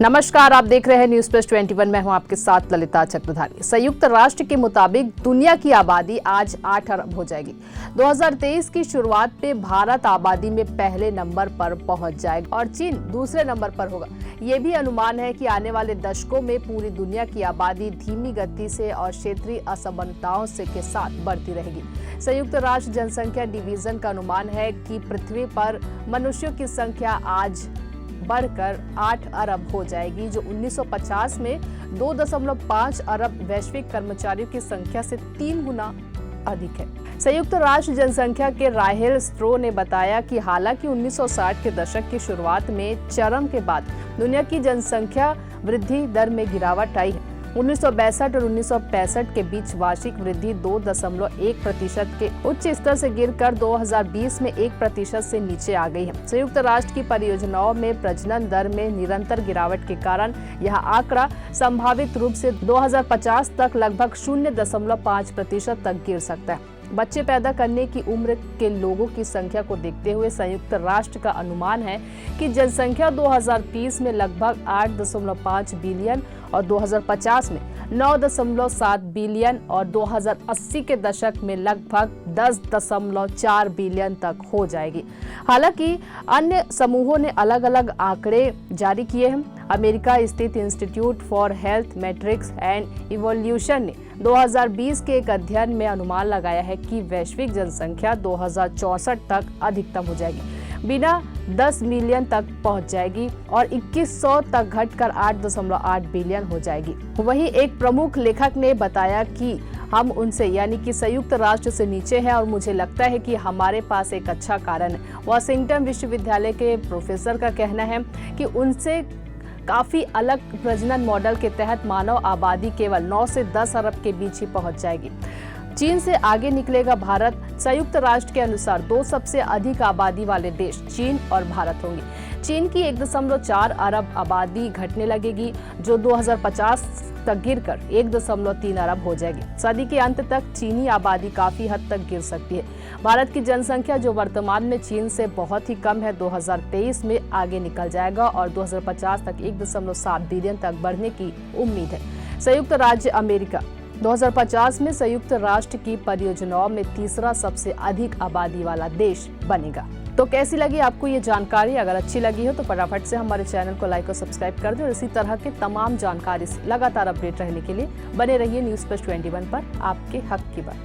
नमस्कार, आप देख रहे हैं न्यूज प्लस 21। मैं हूं आपके साथ ललिता चक्रधारी। संयुक्त राष्ट्र के मुताबिक दुनिया की आबादी आज 8 अरब हो जाएगी। 2023 की शुरुआत पे भारत आबादी में पहले नंबर पर पहुंच जाएगा और चीन दूसरे नंबर पर होगा। ये भी अनुमान है कि आने वाले दशकों में पूरी दुनिया की आबादी धीमी गति से और क्षेत्रीय असमानताओं से के साथ बढ़ती रहेगी। संयुक्त राष्ट्र जनसंख्या डिवीजन का अनुमान है कि पृथ्वी पर मनुष्यों की संख्या आज बढ़कर 8 अरब हो जाएगी, जो 1950 में 2.5 अरब वैश्विक कर्मचारियों की संख्या से 3 गुना अधिक है। संयुक्त राष्ट्र जनसंख्या के राहेल स्ट्रो ने बताया कि हालांकि 1960 के दशक की शुरुआत में चरम के बाद दुनिया की जनसंख्या वृद्धि दर में गिरावट आई है। 1962 और 1965 के बीच वार्षिक वृद्धि 2.1% के उच्च स्तर से गिरकर 2020 में 1% से नीचे आ गई है। संयुक्त राष्ट्र की परियोजनाओं में प्रजनन दर में निरंतर गिरावट के कारण यह आंकड़ा संभावित रूप से 2050 तक लगभग 0.5% तक गिर सकता है। बच्चे पैदा करने की उम्र के लोगों की संख्या को देखते हुए संयुक्त राष्ट्र का अनुमान है कि जनसंख्या 2030 में लगभग 8.5 बिलियन और 2050 में 9.7 बिलियन और 2080 के दशक में लगभग 10.4 बिलियन तक हो जाएगी। हालांकि अन्य समूहों ने अलग अलग आंकड़े जारी किए हैं। अमेरिका स्थित institute for health matrix and evolution ने 2020 के एक अध्ययन में अनुमान लगाया है कि वैश्विक जनसंख्या 2064 तक अधिकतम हो जाएगी, बिना 10 मिलियन तक पहुंच जाएगी और 2100 तक घटकर 8.8 बिलियन हो जाएगी। वहीं एक प्रमुख लेखक ने बताया कि हम उनसे यानी कि संयुक्त राष्ट्र से नीचे हैं और मुझे लगता है कि हमारे पास एक अच्छा कारण है। वॉशिंगटन विश्वविद्यालय के प्रोफेसर का कहना है कि उनसे काफी अलग प्रजनन मॉडल के तहत मानव आबादी केवल 9 से 10 अरब के बीच ही पहुंच जाएगी। चीन से आगे निकलेगा भारत। संयुक्त राष्ट्र के अनुसार 2 सबसे अधिक आबादी वाले देश चीन और भारत होंगे। चीन की 1.4 अरब आबादी घटने लगेगी, जो 2050 तक गिरकर 1.3 अरब हो जाएगी। सदी के अंत तक चीनी आबादी काफी हद तक गिर सकती है। भारत की जनसंख्या, जो वर्तमान में चीन से बहुत ही कम है, 2023 में आगे निकल जाएगा और 2050 तक 1.7 बिलियन तक बढ़ने की उम्मीद है। संयुक्त राज्य अमेरिका 2050 में संयुक्त राष्ट्र की परियोजनाओं में तीसरा सबसे अधिक आबादी वाला देश बनेगा। तो कैसी लगी आपको ये जानकारी? अगर अच्छी लगी हो तो फटाफट से हमारे चैनल को लाइक और सब्सक्राइब कर दें और इसी तरह के तमाम जानकारी से लगातार अपडेट रहने के लिए बने रहिए न्यूज प्लस 21 पर। आपके हक की बात।